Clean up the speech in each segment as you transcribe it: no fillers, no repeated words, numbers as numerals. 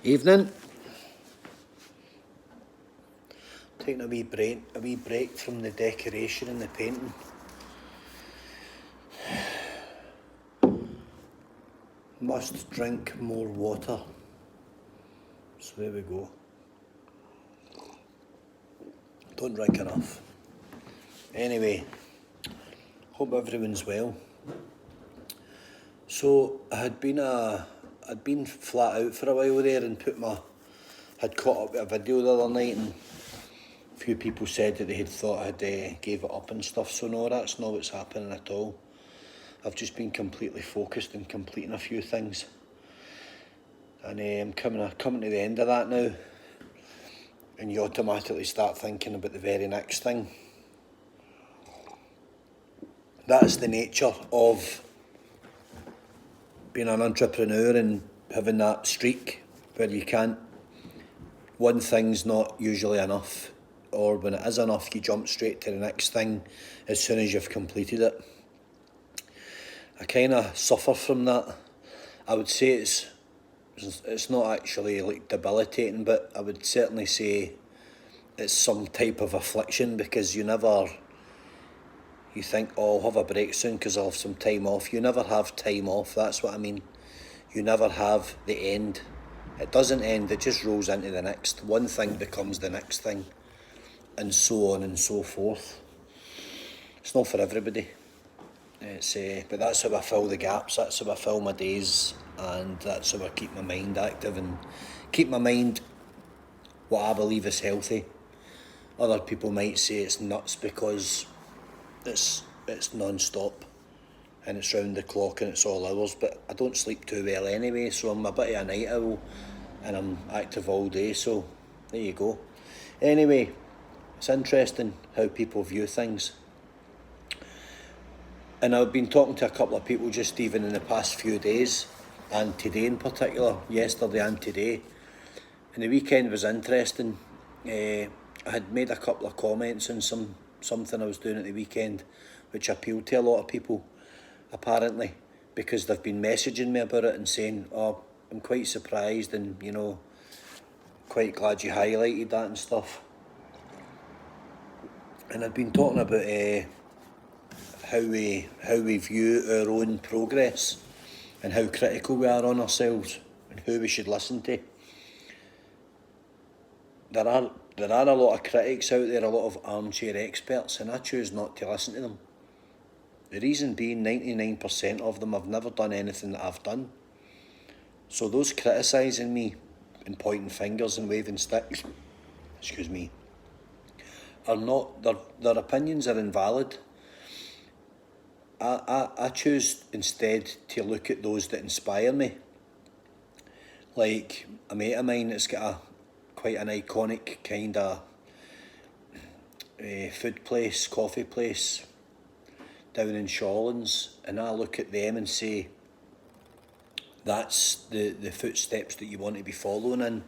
Evening. Taking a wee break from the decoration and the painting. Must drink more water. So there we go. Don't drink enough. Anyway, hope everyone's well. So I'd been flat out for a while there and had caught up with a video the other night, and a few people said that they had thought I'd gave it up and stuff. So no, that's not what's happening at all. I've just been completely focused and completing a few things, and I'm coming to the end of that now. And you automatically start thinking about the very next thing. That's the nature of being an entrepreneur and having that streak where one thing's not usually enough, or when it is enough, you jump straight to the next thing as soon as you've completed it. I kind of suffer from that. I would say it's not actually like debilitating, but I would certainly say it's some type of affliction, because you think, oh, I'll have a break soon because I'll have some time off. You never have time off, that's what I mean. You never have the end. It doesn't end, it just rolls into the next. One thing becomes the next thing, and so on and so forth. It's not for everybody. But that's how I fill the gaps, that's how I fill my days, and that's how I keep my mind active and keep my mind what I believe is healthy. Other people might say it's nuts because it's non-stop and it's round the clock and it's all hours, but I don't sleep too well anyway, so I'm a bit of a night owl and I'm active all day, so there you go. Anyway, it's interesting how people view things. And I've been talking to a couple of people just even in the past few days, and today in particular, yesterday and today. And the weekend was interesting. I had made a couple of comments on something I was doing at the weekend, which appealed to a lot of people, apparently, because they've been messaging me about it and saying, oh, I'm quite surprised and, quite glad you highlighted that and stuff. And I'd been talking about how we view our own progress and how critical we are on ourselves and who we should listen to. There are a lot of critics out there, a lot of armchair experts, and I choose not to listen to them. The reason being, 99% of them have never done anything that I've done. So those criticising me and pointing fingers and waving sticks, are not, their opinions are invalid. I choose instead to look at those that inspire me. Like a mate of mine that's got quite an iconic kind of food place, coffee place down in Shawlands, and I look at them and say, that's the footsteps that you want to be following in.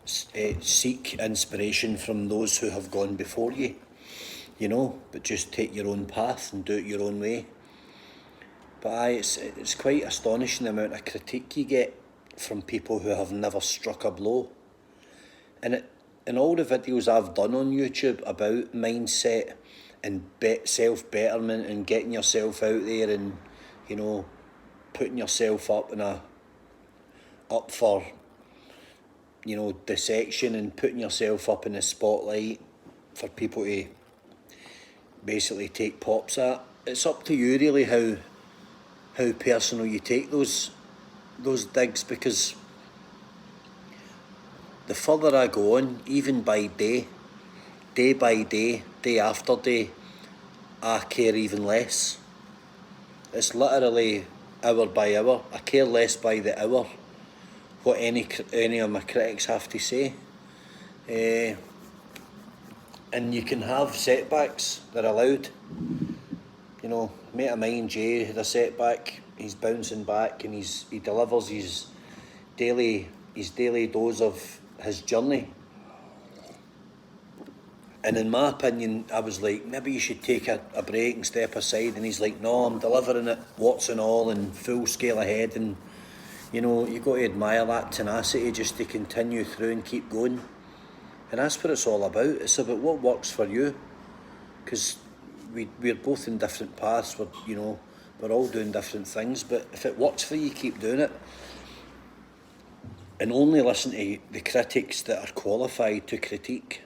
Seek inspiration from those who have gone before you, but just take your own path and do it your own way. But it's quite astonishing the amount of critique you get from people who have never struck a blow. And in all the videos I've done on YouTube about mindset and self-betterment and getting yourself out there and, putting yourself up for, dissection and putting yourself up in the spotlight for people to basically take pops at. It's up to you really how personal you take those digs, because the further I go on, even by day by day, day after day, I care even less. It's literally hour by hour. I care less by the hour what any of my critics have to say. And you can have setbacks, they're allowed. Mate of mine, Jay, had a setback. He's bouncing back and he delivers his daily dose of his journey. And in my opinion, I was like, maybe you should take a break and step aside. And he's like, no, I'm delivering it, warts and all, and full scale ahead. And, You know, you got to admire that tenacity just to continue through and keep going. And that's what it's all about. It's about what works for you. Because we're both in different paths. We're all doing different things. But if it works for you, keep doing it. And only listen to the critics that are qualified to critique.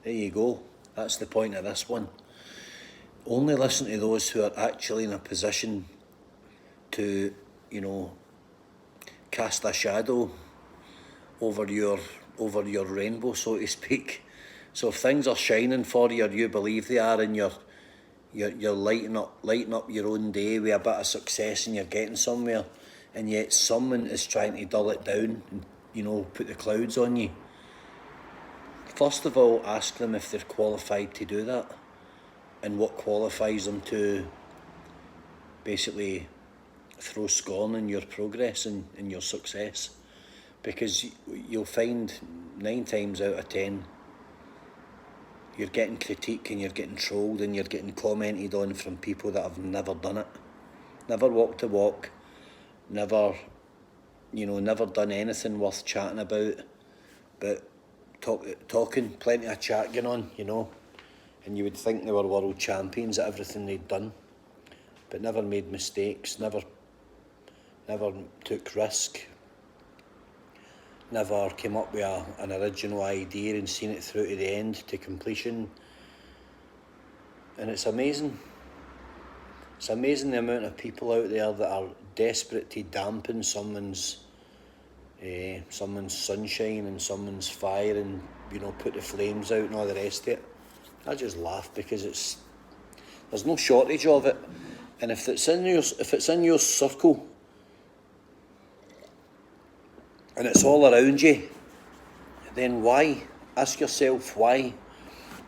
There you go. That's the point of this one. Only listen to those who are actually in a position to, cast a shadow over your rainbow, so to speak. So if things are shining for you, or you believe they are, and you're lighting up your own day with a bit of success, and you're getting somewhere, and yet someone is trying to dull it down and put the clouds on you. First of all, ask them if they're qualified to do that, and what qualifies them to basically throw scorn in your progress and in your success. Because you'll find 9 times out of 10 you're getting critique and you're getting trolled and you're getting commented on from people that have never done it, never walked the walk, never done anything worth chatting about, but talking, plenty of chat going on, and you would think they were world champions at everything they'd done, but never made mistakes, never took risk, never came up with an original idea and seen it through to the end, to completion. And it's amazing. It's amazing the amount of people out there that are desperate to dampen someone's sunshine and someone's fire, and put the flames out and all the rest of it. I just laugh because there's no shortage of it. And if it's in your circle and it's all around you, then why? Ask yourself why.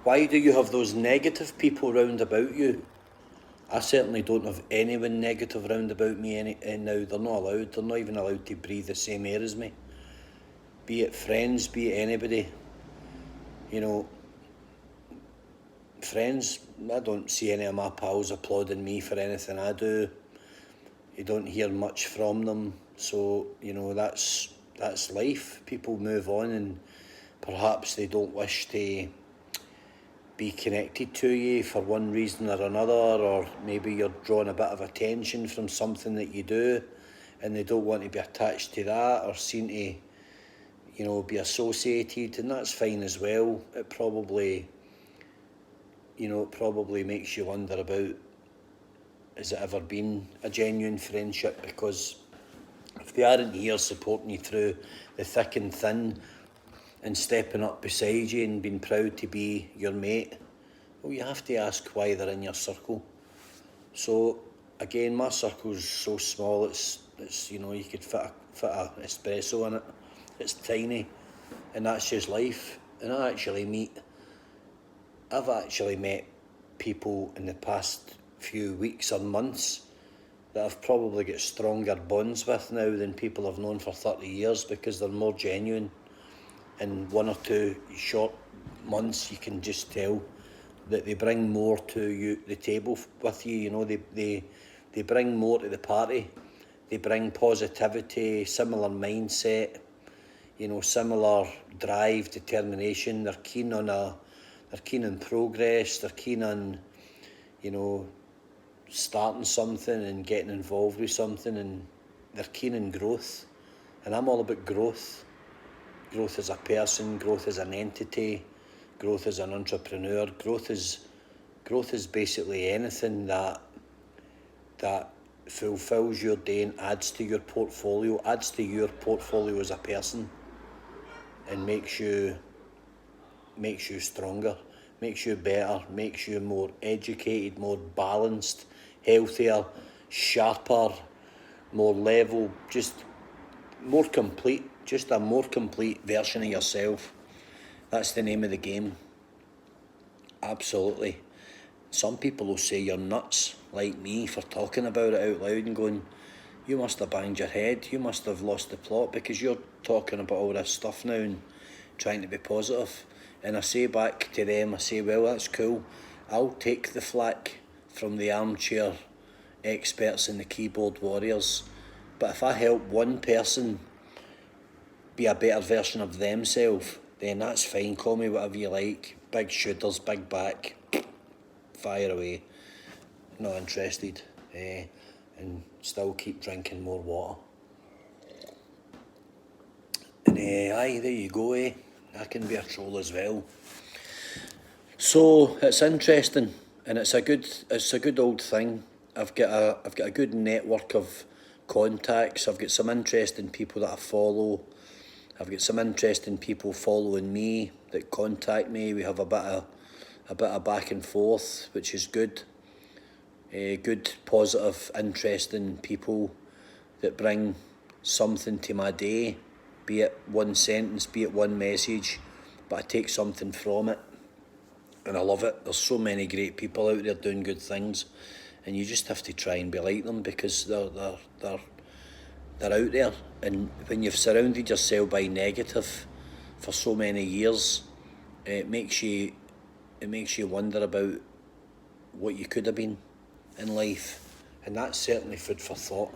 Why do you have those negative people round about you? I certainly don't have anyone negative round about me now. They're not allowed. They're not even allowed to breathe the same air as me. Be it friends, be it anybody. Friends, I don't see any of my pals applauding me for anything I do. You don't hear much from them. So, that's life. People move on, and perhaps they don't wish to be connected to you for one reason or another, or maybe you're drawing a bit of attention from something that you do and they don't want to be attached to that or seen to be associated, and that's fine as well. It probably makes you wonder about, has it ever been a genuine friendship? Because if they aren't here supporting you through the thick and thin and stepping up beside you and being proud to be your mate, well, you have to ask why they're in your circle. So again, my circle's so small, it's you could fit a espresso in it. It's tiny, and that's just life. And I've actually met people in the past few weeks or months that I've probably got stronger bonds with now than people I've known for 30 years, because they're more genuine. In 1 or 2 short months, you can just tell that they bring more to the table with you. They bring more to the party. They bring positivity, similar mindset, similar drive, determination. They're keen on progress. They're keen on, starting something and getting involved with something, and they're keen on growth. And I'm all about growth. Growth as a person, growth as an entity, growth as an entrepreneur. Growth is basically anything that fulfills your day and adds to your portfolio as a person, and makes you stronger, makes you better, makes you more educated, more balanced, healthier, sharper, more level, just more complete. Just a more complete version of yourself. That's the name of the game. Absolutely. Some people will say you're nuts, like me, for talking about it out loud and going, you must have banged your head, you must have lost the plot, because you're talking about all this stuff now and trying to be positive. And I say back to them, I say, well, that's cool. I'll take the flack from the armchair experts and the keyboard warriors But if I help one person be a better version of themselves, then that's fine. Call me whatever you like. Big shooters, big back, fire away. Not interested. And still keep drinking more water. And aye, there you go. I can be a troll as well. So it's interesting, and it's a good old thing. I've got a good network of contacts. I've got some interesting people that I follow. I've got some interesting people following me that contact me. We have a bit of back and forth, which is good. Good, positive, interesting people that bring something to my day, be it one sentence, be it one message, but I take something from it, and I love it. There's so many great people out there doing good things, and you just have to try and be like them, because they're out there. And when you've surrounded yourself by negative for so many years, it makes you wonder about what you could have been in life, and that's certainly food for thought.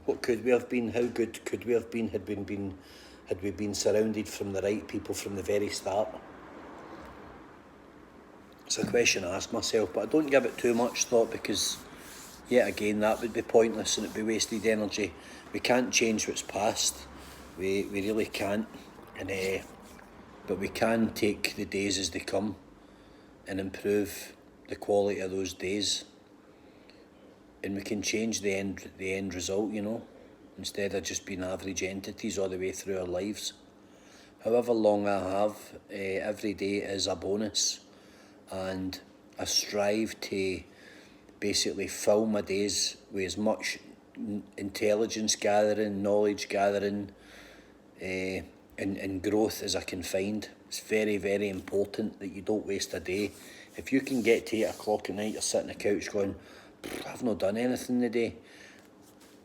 What could we have been? How good could we have been had we been surrounded from the right people from the very start? It's a question I ask myself, but I don't give it too much thought, because yet again that would be pointless and it'd be wasted energy. We can't change what's past. We really can't. And but we can take the days as they come and improve the quality of those days. And we can change the end result, instead of just being average entities all the way through our lives. However long I have, every day is a bonus, and I strive to basically fill my days with as much intelligence gathering, knowledge gathering, and growth as I can find. It's very, very important that you don't waste a day. If you can get to 8 o'clock at night, you're sitting on the couch going, I've not done anything today,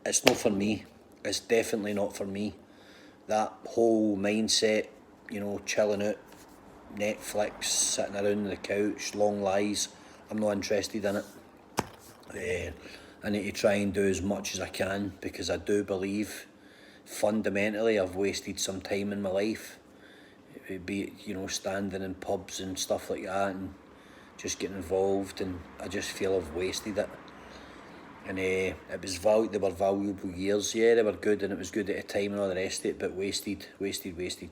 it's not for me. It's definitely not for me. That whole mindset, chilling out, Netflix, sitting around on the couch, long lies, I'm not interested in it. I need to try and do as much as I can, because I do believe fundamentally I've wasted some time in my life. It'd be, standing in pubs and stuff like that and just getting involved, and I just feel I've wasted it. And they were valuable years. Yeah, they were good, and it was good at the time and all the rest of it, but wasted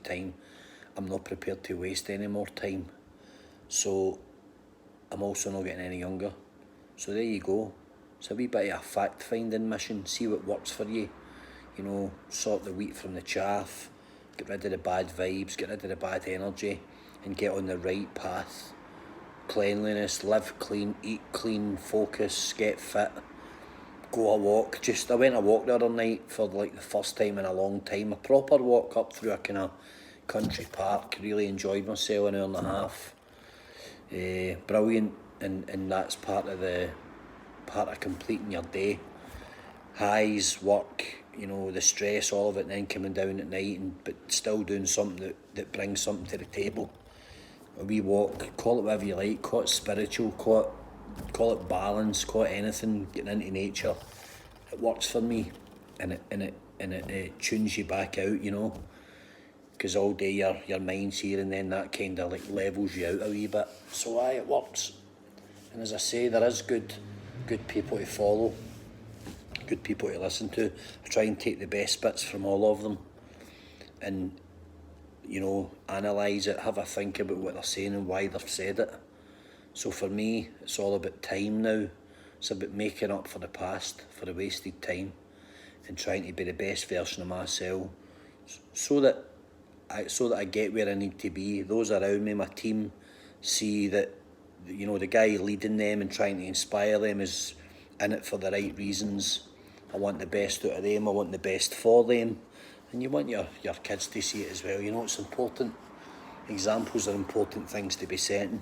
time. I'm not prepared to waste any more time. So I'm also not getting any younger. So there you go. It's a wee bit of a fact-finding mission. See what works for you. Sort the wheat from the chaff, get rid of the bad vibes, get rid of the bad energy, and get on the right path. Cleanliness, live clean, eat clean, focus, get fit, go a walk. I went a walk the other night for like the first time in a long time. A proper walk up through a kind of country park. Really enjoyed myself, an hour and a half. Brilliant, and that's part of completing your day. Highs, work, the stress, all of it, and then coming down at night, but still doing something that brings something to the table. A wee walk, call it whatever you like, call it spiritual, call it balance, call it anything, getting into nature. It works for me, and it tunes you back out, because all day your mind's here, and then that kind of like levels you out a wee bit. So aye, it works. And as I say, there is good people to follow, good people to listen to. I try and take the best bits from all of them, and analyse it, have a think about what they're saying and why they've said it. So for me, it's all about time now. It's about making up for the past, for the wasted time, and trying to be the best version of myself, so that I get where I need to be. Those around me, my team, see that the guy leading them and trying to inspire them is in it for the right reasons. I want the best out of them, I want the best for them, and you want your kids to see it as well. It's important. Examples are important things to be setting.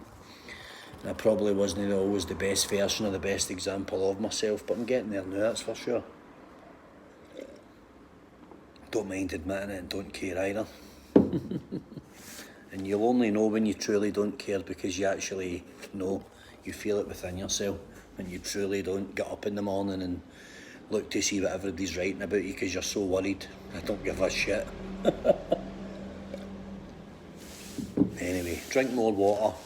And I probably wasn't always the best version or the best example of myself, but I'm getting there now, that's for sure. Don't mind admitting it, and don't care either. And you'll only know when you truly don't care, because you actually know, you feel it within yourself, when you truly don't get up in the morning and look to see what everybody's writing about you because you're so worried. I don't give a shit. Anyway, drink more water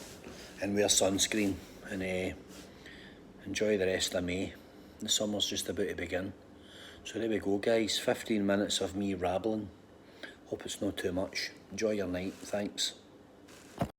and wear sunscreen and enjoy the rest of May. The summer's just about to begin. So there we go, guys. 15 minutes of me rabbling. Hope it's not too much. Enjoy your night. Thanks.